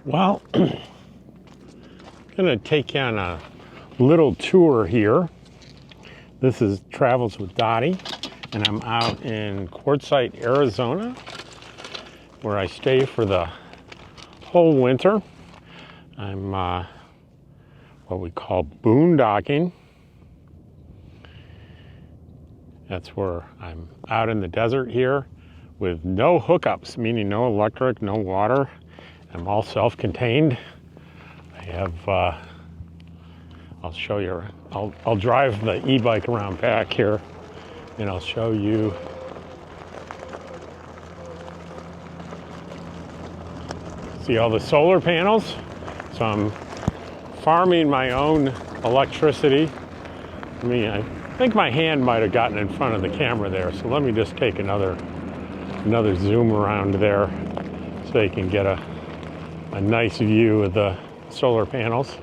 Well, I'm going to take you on a little tour here. This is Travels with Dottie, and I'm out in Quartzsite, Arizona, where I stay for the whole winter. I'm what we call boondocking. That's where I'm out in the desert here with no hookups, meaning no electric, no water. I'm all self-contained. I have, I'll show you, I'll drive the e-bike around back here and I'll show you. See all the solar panels? So I'm farming my own electricity. I think my hand might have gotten in front of the camera there, so let me just take another zoom around there so you can get a nice view of the solar panels.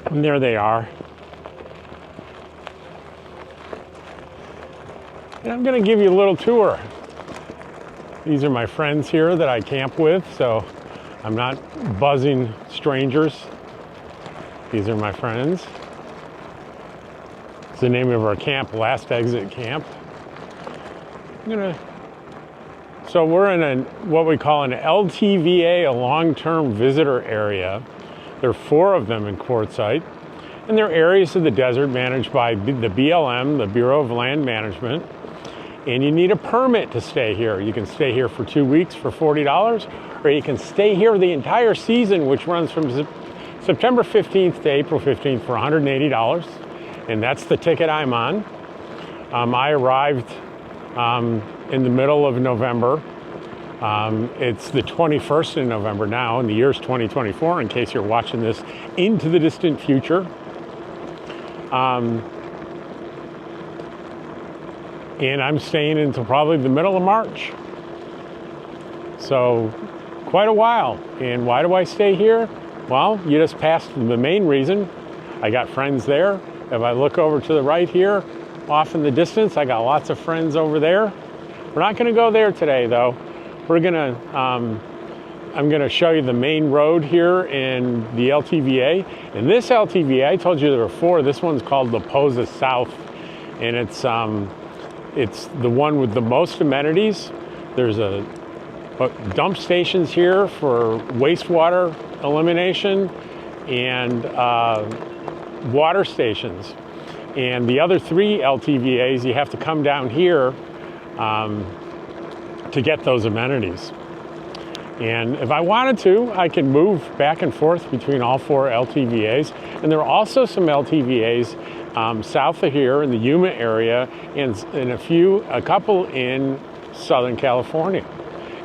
And there they are. And I'm going to give you a little tour. These are my friends here that I camp with, so I'm not buzzing strangers. These are my friends. It's the name of our camp, Last Exit Camp. So we're in what we call an LTVA, a long-term visitor area. There are 4 of them in Quartzsite, and they're areas of the desert managed by the BLM, the Bureau of Land Management, and you need a permit to stay here. You can stay here for 2 weeks for $40, or you can stay here the entire season, which runs from September 15th to April 15th for $180, and that's the ticket I'm on. I arrived in the middle of November. It's the 21st of November now, and the year's 2024, in case you're watching this into the distant future. And I'm staying until probably the middle of March. So quite a while. And why do I stay here? Well, you just passed the main reason. I got friends there. If I look over to the right here, off in the distance, I got lots of friends over there. We're not going to go there today, though. We're gonna, I'm gonna show you the main road here in the LTVA. And this LTVA, I told you there were 4. This one's called La Posa South, and it's the one with the most amenities. There's dump stations here for wastewater elimination and water stations. And the other 3 LTVAs, you have to come down here to get those amenities. And if I wanted to, I can move back and forth between all 4 LTVAs. And there are also some LTVAs south of here in the Yuma area and a couple in Southern California.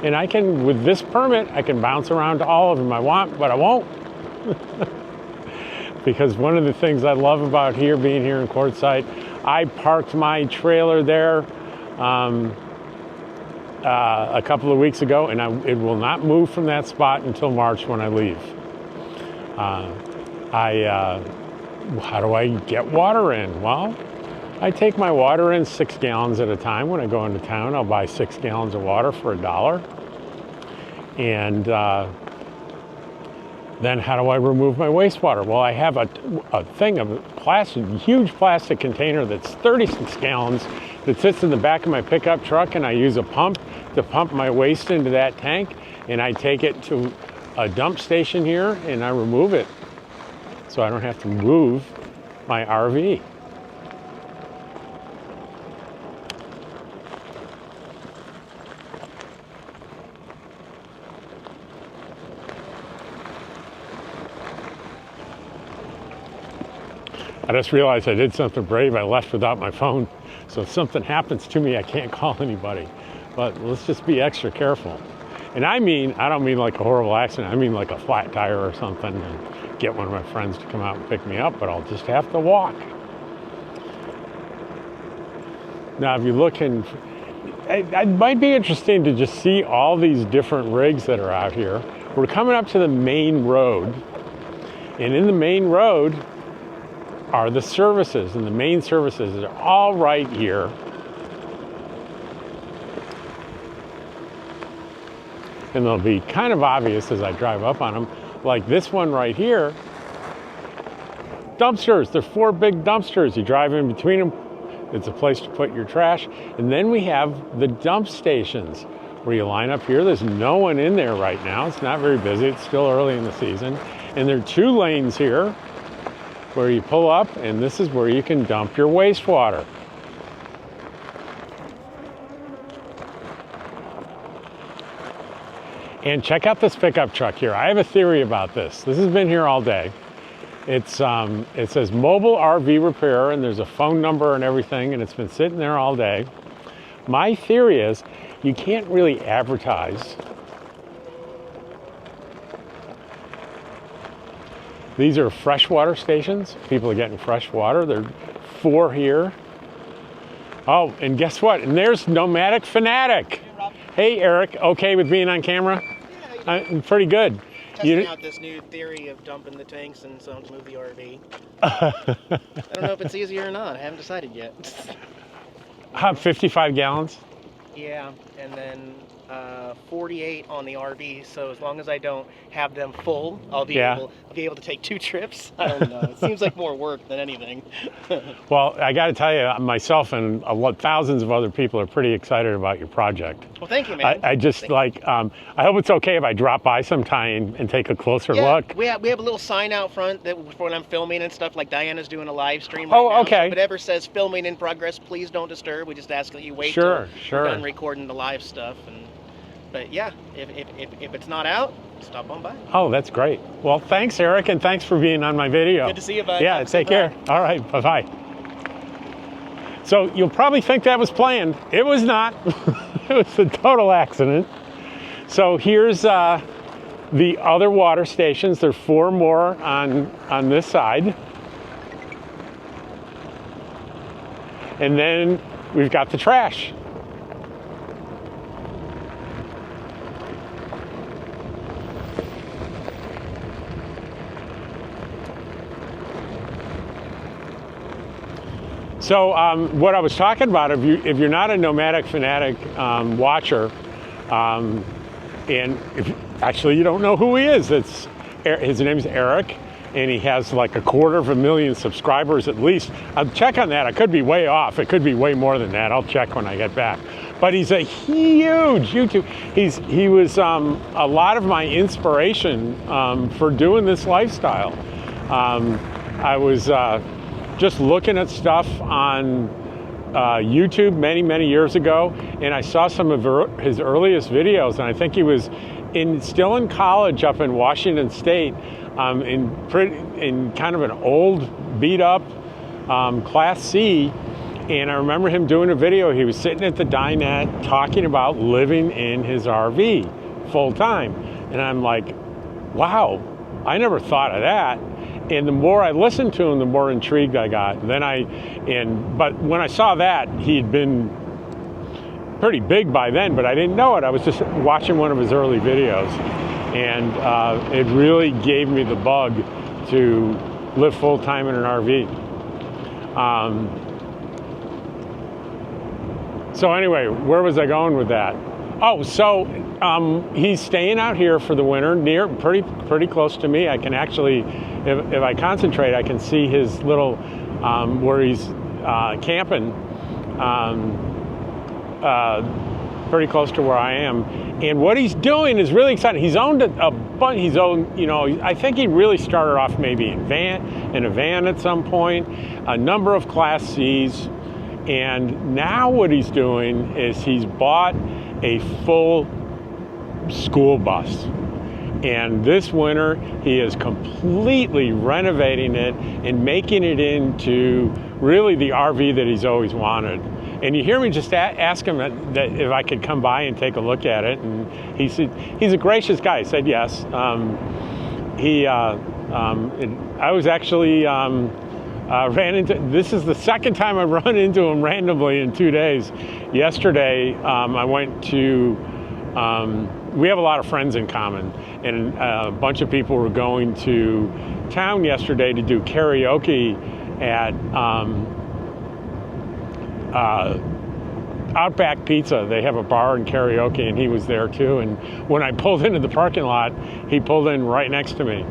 And I can, with this permit, I can bounce around to all of them I want, but I won't. Because one of the things I love about being here in Quartzsite, I parked my trailer there a couple of weeks ago, and it will not move from that spot until March when I leave. How do I get water in? Well, I take my water in 6 gallons at a time. When I go into town, I'll buy 6 gallons of water for $1. And then how do I remove my wastewater? Well, I have a thing of huge plastic container that's 36 gallons that sits in the back of my pickup truck, and I use a pump to pump my waste into that tank, and I take it to a dump station here and I remove it so I don't have to move my RV. I just realized I did something brave. I left without my phone. So if something happens to me, I can't call anybody. But let's just be extra careful. And I don't mean like a horrible accident. I mean like a flat tire or something, and get one of my friends to come out and pick me up, but I'll just have to walk. Now, if you look it might be interesting to just see all these different rigs that are out here. We're coming up to the main road. And in the main road are the services, and the main services are all right here. and they'll be kind of obvious as I drive up on them. Like this one right here, dumpsters. They're 4 big dumpsters. You drive in between them. It's a place to put your trash. And then we have the dump stations where you line up here. There's no one in there right now. It's not very busy. It's still early in the season. And there are 2 lanes here where you pull up, and this is where you can dump your wastewater. And check out this pickup truck here. I have a theory about this. This has been here all day. It says mobile RV repair, and there's a phone number and everything, and it's been sitting there all day. My theory is you can't really advertise. These are freshwater stations. People are getting fresh water. There are 4 here. Oh, and guess what? And there's Nomadic Fanatic. Hey, Rob. Hey, Eric. Okay with being on camera? Yeah, I'm pretty good. testing out this new theory of dumping the tanks and so to move the RV. I don't know if it's easier or not. I haven't decided yet. 55 gallons? Yeah, and then 48 on the RV. So as long as I don't have them full, I'll be able to take 2 trips. I don't know. It seems like more work than anything. Well, I got to tell you, myself and thousands of other people are pretty excited about your project. Well, thank you, man. I just I hope it's okay if I drop by sometime and take a closer look. We have a little sign out front that for when I'm filming and stuff. Like Diana's doing a live stream right now. Okay. So if it ever says filming in progress, please don't disturb. We just ask that you wait till we're done recording the live stuff. But yeah, if it's not out, stop on by. Oh, that's great. Well, thanks, Eric, and thanks for being on my video. Good to see you, bud. Yeah, take care. All right, bye-bye. So you'll probably think that was planned. It was not. It was a total accident. So here's the other water stations. There are 4 more on this side. And then we've got the trash. So what I was talking about, if you're not a Nomadic Fanatic watcher, and actually you don't know who he is, his name's Eric, and he has like 250,000 subscribers at least. I'll check on that. I could be way off. It could be way more than that. I'll check when I get back. But he's a huge YouTube. He was a lot of my inspiration for doing this lifestyle. I was just looking at stuff on YouTube many years ago, and I saw some of his earliest videos, and I think he was still in college up in Washington State, in kind of an old beat up Class C. And I remember him doing a video. He was sitting at the dinette talking about living in his RV full time, and I'm like, wow, I never thought of that. And the more I listened to him, the more intrigued I got. But when I saw that, he'd been pretty big by then, but I didn't know it. I was just watching one of his early videos, and it really gave me the bug to live full time in an RV. So anyway, where was I going with that? Oh, so he's staying out here for the winter, pretty close to me. I can actually, if I concentrate, I can see his little where he's camping, pretty close to where I am. And what he's doing is really exciting. He's owned a bunch. I think he really started off maybe in a van at some point, a number of Class C's, and now what he's doing is he's bought a full school bus. And this winter, he is completely renovating it and making it into really the RV that he's always wanted. And you hear me just ask him that if I could come by and take a look at it. And he said, he's a gracious guy. He said yes. I was actually this is the second time I've run into him randomly in 2 days. Yesterday, I went to, we have a lot of friends in common, and a bunch of people were going to town yesterday to do karaoke at Outback Pizza. They have a bar in karaoke, and he was there too. And when I pulled into the parking lot, he pulled in right next to me.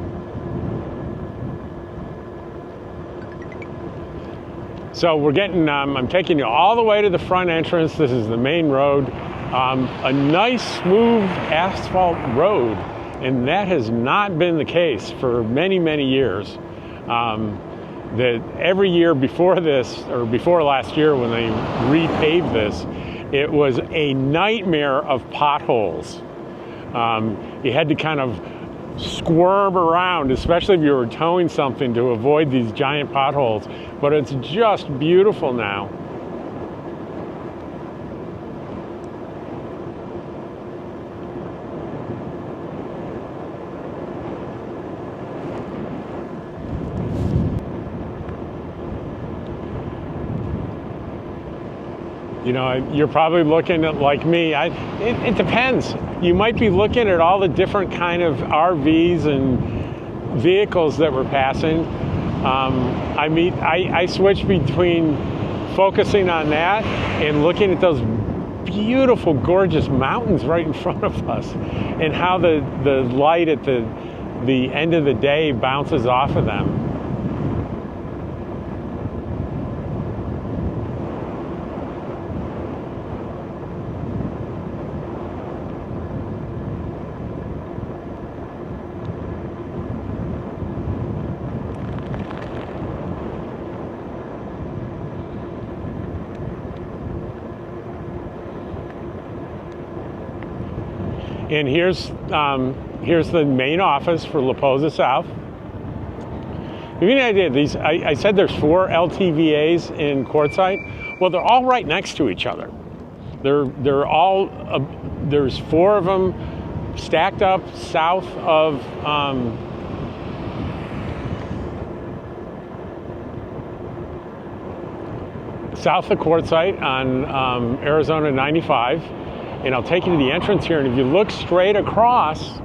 So we're getting, I'm taking you all the way to the front entrance. This is the main road. A nice, smooth asphalt road, and that has not been the case for many, many years. That every year before this, or before last year when they repaved this, it was a nightmare of potholes. You had to kind of squirm around, especially if you were towing something, to avoid these giant potholes. But it's just beautiful now. You know, you're probably looking at, like me, it depends. You might be looking at all the different kind of RVs and vehicles that we're passing. I switch between focusing on that and looking at those beautiful, gorgeous mountains right in front of us, and how the light at the end of the day bounces off of them. And here's the main office for Laposa South. Give you an idea, these, I said there's 4 LTVAs in quartzsite. Well, they're all right next to each other. They're all, there's 4 of them stacked up south of quartzsite on Arizona 95. And I'll take you to the entrance here, and if you look straight across,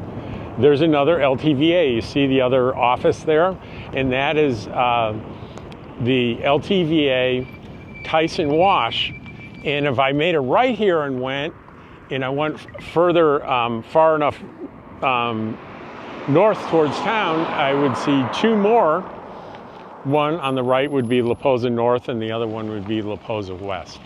there's another LTVA. You see the other office there, and that is the LTVA Tyson Wash. And if I made a right here and I went further, far enough north towards town, I would see 2 more. One on the right would be Laposa North, and the other one would be Laposa West.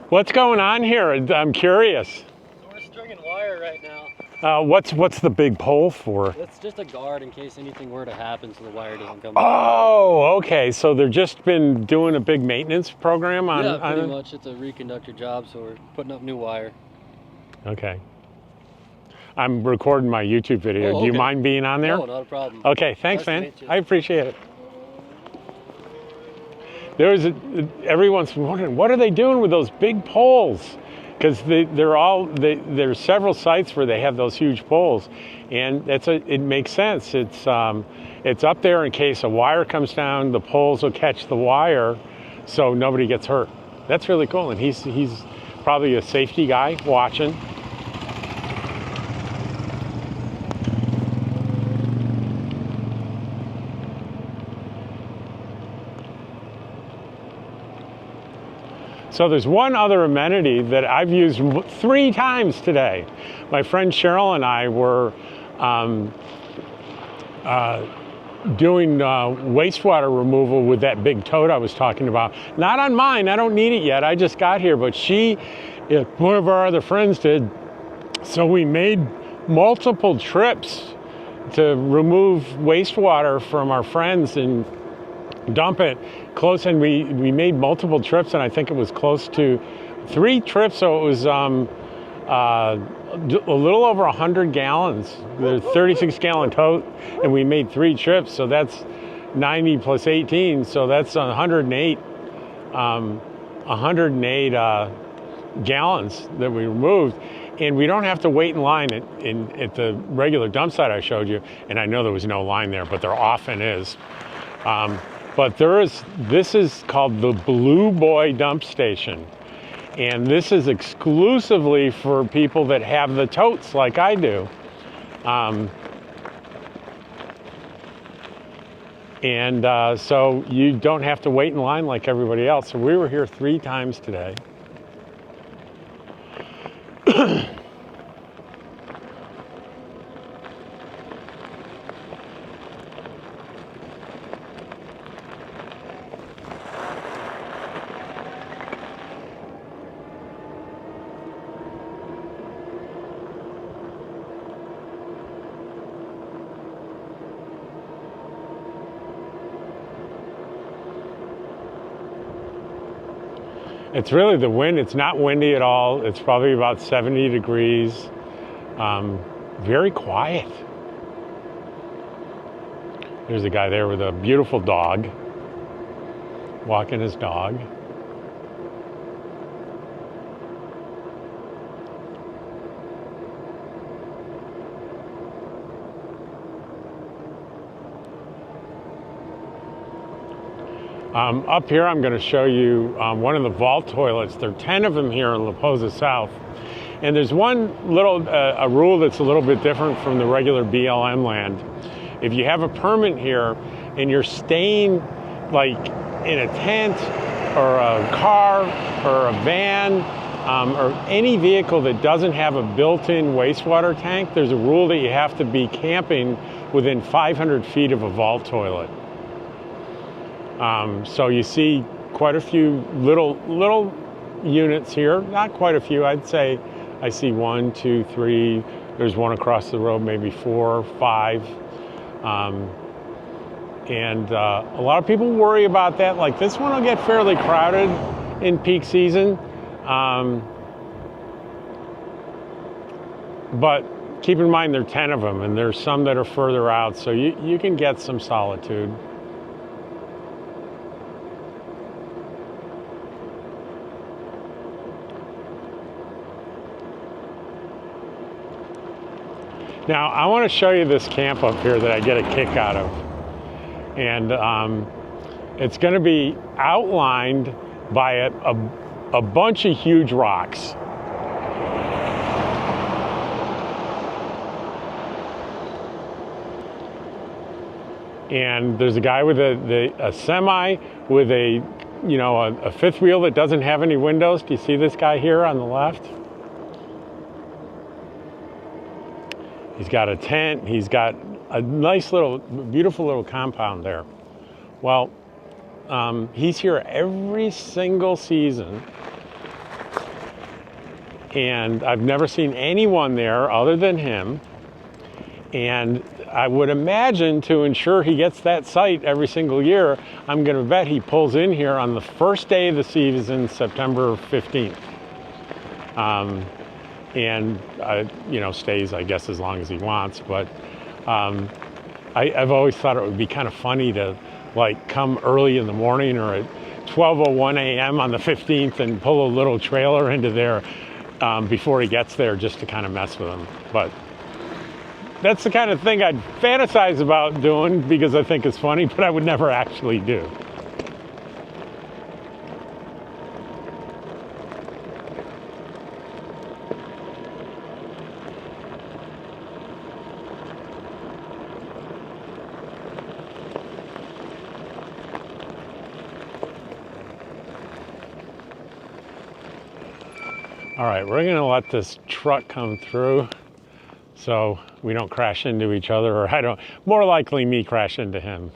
What's going on here? I'm curious. So we're stringing wire right now. What's the big pole for? It's just a guard in case anything were to happen so the wire doesn't come Oh, okay. So they've just been doing a big maintenance program on... Yeah, pretty much. It's a reconductor job, so we're putting up new wire. Okay. I'm recording my YouTube video. Oh, Do you okay. mind being on there? No, not a problem. Okay, thanks, Nice to man. meet you. I appreciate it. Everyone's wondering, what are they doing with those big poles? Because there's several sites where they have those huge poles, and it makes sense. It's up there in case a wire comes down, the poles will catch the wire, so nobody gets hurt. That's really cool, and he's probably a safety guy watching. So there's one other amenity that I've used 3 times today. My friend Cheryl and I were doing wastewater removal with that big tote I was talking about. Not on mine, I don't need it yet, I just got here, but one of our other friends did. So we made multiple trips to remove wastewater from our friends and dump it close, and we made multiple trips, and I think it was close to 3 trips, so it was a little over 100 gallons. There's a 36-gallon tote, and we made 3 trips, so that's 90 plus 18, so that's 108 gallons that we removed. And we don't have to wait in line at the regular dump site I showed you, and I know there was no line there, but there often is. But this is called the Blue Boy Dump Station. And this is exclusively for people that have the totes like I do. So you don't have to wait in line like everybody else. So we were here 3 times today. It's really the wind. It's not windy at all. It's probably about 70 degrees. Very quiet. There's a guy there with a beautiful dog, walking his dog. Up here, I'm going to show you one of the vault toilets. There are 10 of them here in La Posa South. And there's one little, a rule that's a little bit different from the regular BLM land. If you have a permit here and you're staying like in a tent or a car or a van or any vehicle that doesn't have a built-in wastewater tank, there's a rule that you have to be camping within 500 feet of a vault toilet. So you see quite a few little units here. Not quite a few. I'd say I see 1, 2, 3. There's one across the road, maybe 4, 5. And a lot of people worry about that. Like this one will get fairly crowded in peak season. But keep in mind there are 10 of them, and there's some that are further out, so you can get some solitude. Now, I want to show you this camp up here that I get a kick out of. And it's going to be outlined by a bunch of huge rocks. And there's a guy with a semi with a fifth wheel that doesn't have any windows. Do you see this guy here on the left? He's got a tent. He's got a nice little, beautiful little compound there. Well, he's here every single season. And I've never seen anyone there other than him. And I would imagine to ensure he gets that site every single year, I'm going to bet he pulls in here on the first day of the season, September 15th. And stays, I guess, as long as he wants. But I've always thought it would be kind of funny to like come early in the morning or at 12:01 a.m. on the 15th and pull a little trailer into there before he gets there, just to kind of mess with him. But that's the kind of thing I'd fantasize about doing because I think it's funny, but I would never actually do. All right, we're gonna let this truck come through so we don't crash into each other, or more likely me crash into him.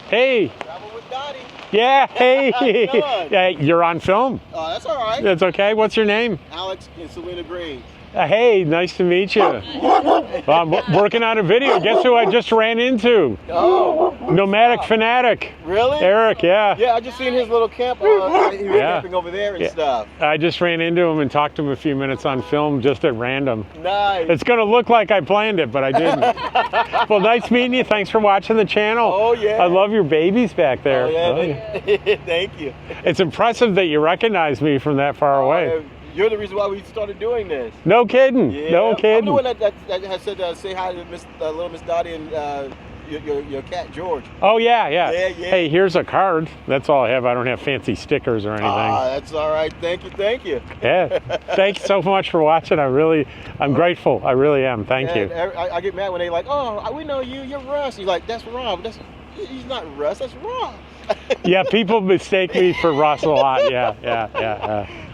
Hey. Yeah, hey. Yeah, you're on film. Oh, that's all right. That's okay. What's your name? Alex and Selena Graves. Hey, nice to meet you. I'm working on a video. Guess who I just ran into? Oh, Nomadic Fanatic. really? Eric, yeah. Yeah, I just seen his little camp. He was Yeah. camping over there and Yeah. stuff. I just ran into him and talked to him a few minutes on film just at random. Nice. It's going to look like I planned it, but I didn't. Well, nice meeting you. Thanks for watching the channel. Oh, yeah. I love your babies back there. Oh, yeah. Oh, yeah. Thank you. It's impressive that you recognize me from that far away. You're the reason why we started doing this. No kidding. Yeah. No I'm kidding. the one that has said say hi to little Miss Dottie and your cat George. Oh, yeah. Yeah. Hey, here's a card. That's all I have. I don't have fancy stickers or anything. That's all right. Thank you. Yeah. Thanks so much for watching. I'm grateful. I really am. Thank you. I get mad when they like, oh, we know you. You're Russ. He's like, that's Rob. He's not Russ. That's Rob. Yeah, people mistake me for Russ a lot. Yeah.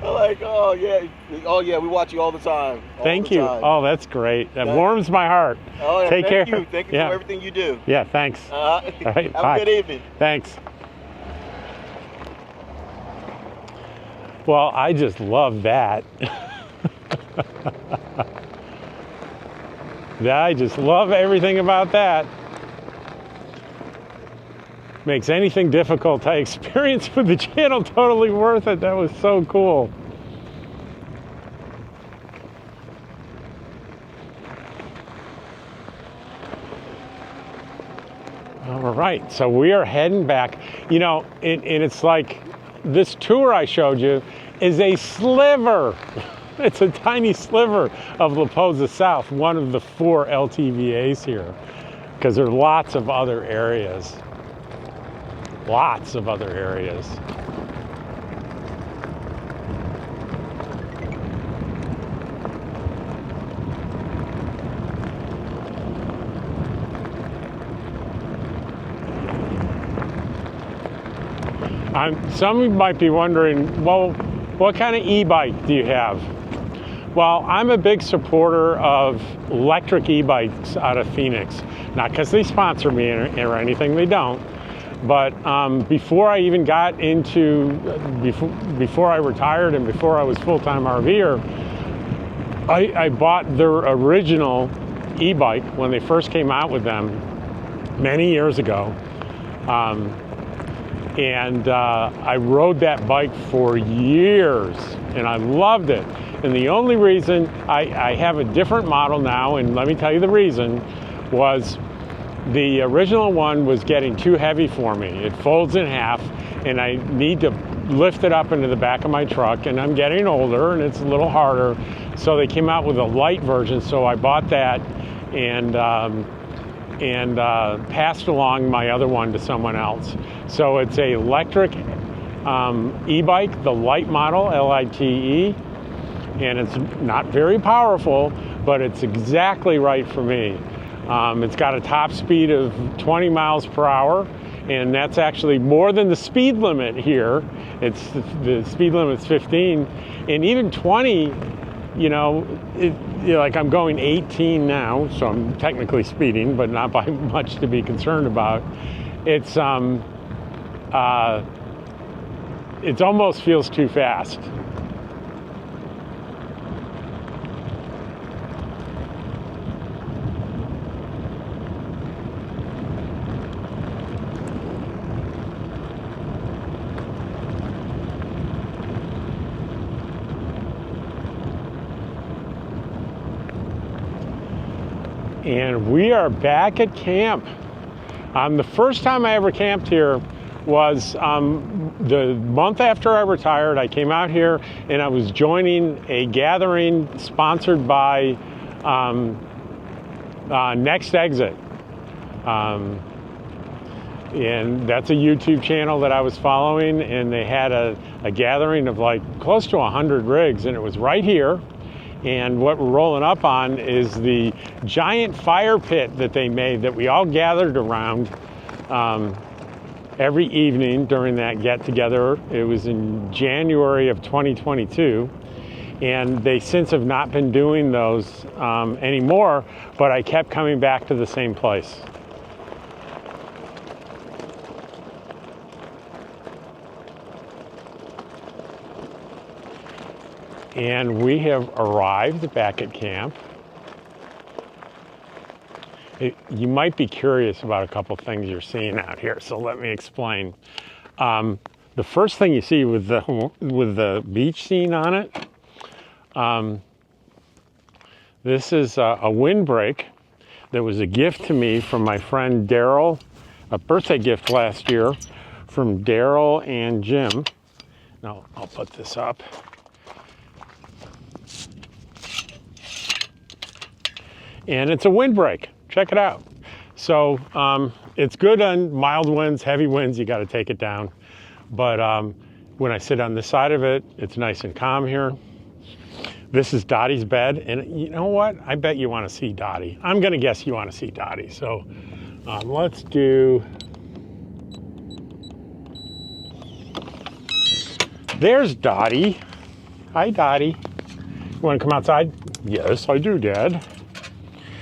I'm like, oh yeah, we watch you all the time. Thank you. Oh, that's great. That warms my heart. Oh, yeah, Take care. Thank you for everything you do. Yeah, thanks. All right, have bye. a good evening. Thanks. Well, I just love that. I just love everything about that. Makes anything difficult I experience with the channel totally worth it. That was so cool. All right, so we are heading back. You know, and it's like this tour I showed you is a sliver. It's a tiny sliver of La Posa South, one of the 4 LTVAs here, because there are lots of other areas. Lots of other areas. Some of you might be wondering, well, what kind of e-bike do you have? Well, I'm a big supporter of electric e-bikes out of Phoenix. Not because they sponsor me or anything, they don't. But before I even got into, before I retired and before I was full-time RVer, I bought their original e-bike when they first came out with them many years ago. And I rode that bike for years and I loved it. And the only reason I have a different model now, and let me tell you the reason, was the original one was getting too heavy for me. It folds in half and I need to lift it up into the back of my truck, and I'm getting older and it's a little harder. So they came out with a light version, so I bought that and passed along my other one to someone else. So it's a electric e-bike, the light model, L-I-T-E, and it's not very powerful, but it's exactly right for me. It's got a top speed of 20 miles per hour, and that's actually more than the speed limit here. The speed limit's 15, and even 20, you know, like I'm going 18 now, so I'm technically speeding, but not by much to be concerned about. It almost feels too fast. And we are back at camp. The first time I ever camped here was the month after I retired. I came out here and I was joining a gathering sponsored by Next Exit. And that's a YouTube channel that I was following, and they had a gathering of like close to 100 rigs, and it was right here. And what we're rolling up on is the giant fire pit that they made that we all gathered around every evening during that get-together. It was in January of 2022. And they since have not been doing those anymore, but I kept coming back to the same place. And we have arrived back at camp. You might be curious about a couple things you're seeing out here, so let me explain. The first thing you see with the beach scene on it, this is a windbreak that was a gift to me from my friend Daryl, a birthday gift last year from Daryl and Jim. Now I'll put this up. And it's a windbreak. Check it out. So it's good on mild winds, heavy winds, you got to take it down. But when I sit on the side of it, it's nice and calm here. This is Dottie's bed, and you know what? I bet you want to see Dottie. I'm going to guess you want to see Dottie. So let's do. There's Dottie. Hi, Dottie. You want to come outside? Yes, I do, Dad.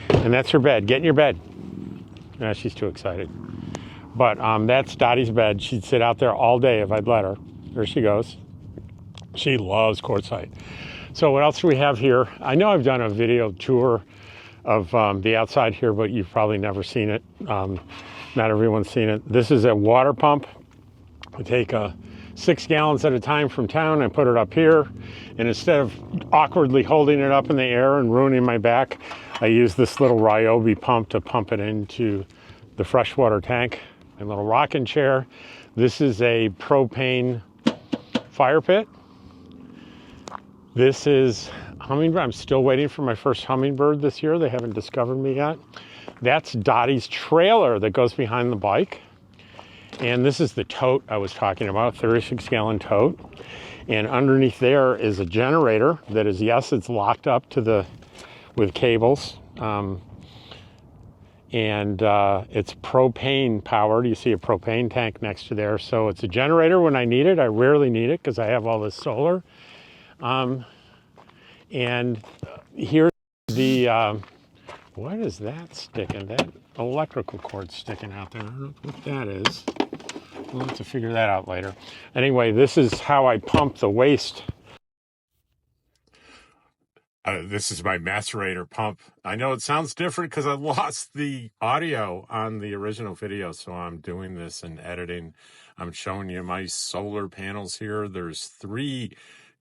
And that's her bed. Get in your bed. Nah, she's too excited. But that's Dottie's bed. She'd sit out there all day if I'd let her. There she goes. She loves quartzsite. So what else do we have here? I know I've done a video tour of the outside here, but you've probably never seen it. Not everyone's seen it. This is a water pump. I take 6 gallons at a time from town and put it up here. And instead of awkwardly holding it up in the air and ruining my back, I use this little Ryobi pump to pump it into the freshwater tank. My little rocking chair. This is a propane fire pit. This is hummingbird. I'm still waiting for my first hummingbird this year. They haven't discovered me yet. That's Dottie's trailer that goes behind the bike. And this is the tote I was talking about, 36-gallon tote. And underneath there is a generator that is, yes, it's locked up to with cables. It's propane powered. You see a propane tank next to there. So it's a generator when I need it. I rarely need it because I have all this solar. And here's the, what is that sticking? That electrical cord sticking out there. I don't know what that is. We'll have to figure that out later. Anyway, this is how I pump the waste. This is my macerator pump. I know it sounds different because I lost the audio on the original video, so I'm doing this in editing. I'm showing you my solar panels here. There's 3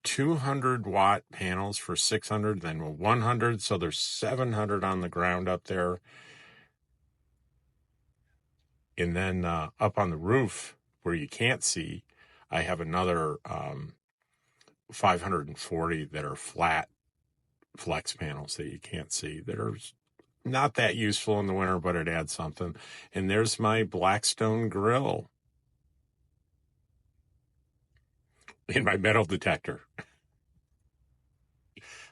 200-watt panels for 600, then 100, so there's 700 on the ground up there. And then up on the roof, where you can't see, I have another 540 that are flat flex panels that you can't see, that are not that useful in the winter, but it adds something. And there's my Blackstone grill and my metal detector.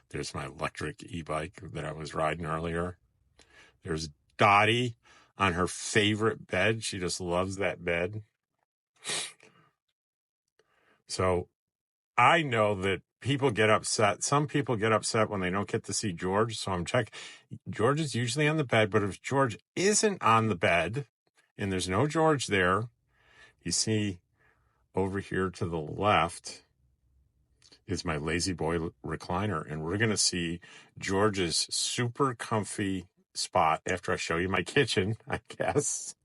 There's my electric e-bike that I was riding earlier. There's Dottie on her favorite bed. She just loves that bed. So I know that people get upset. Some people get upset when they don't get to see George. So I'm checking. George is usually on the bed, but if George isn't on the bed and there's no George there, you see over here to the left is my Lazy Boy recliner. And we're going to see George's super comfy spot after I show you my kitchen, I guess.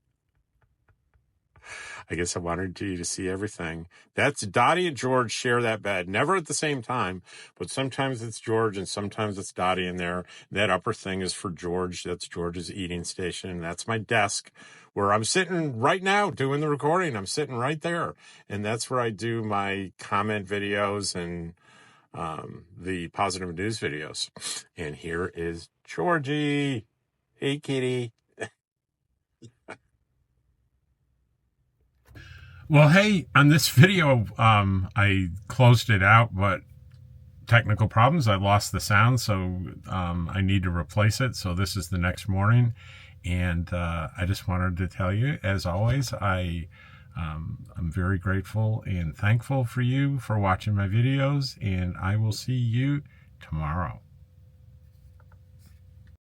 I wanted you to see everything. That's Dottie and George share that bed. Never at the same time, but sometimes it's George and sometimes it's Dottie in there. That upper thing is for George. That's George's eating station. And that's my desk where I'm sitting right now doing the recording. I'm sitting right there. And that's where I do my comment videos and the positive news videos. And here is Georgie. Hey, kitty. Well, hey, on this video, I closed it out, but technical problems. I lost the sound, so I need to replace it. So this is the next morning. And I just wanted to tell you, as always, I'm very grateful and thankful for you for watching my videos, and I will see you tomorrow.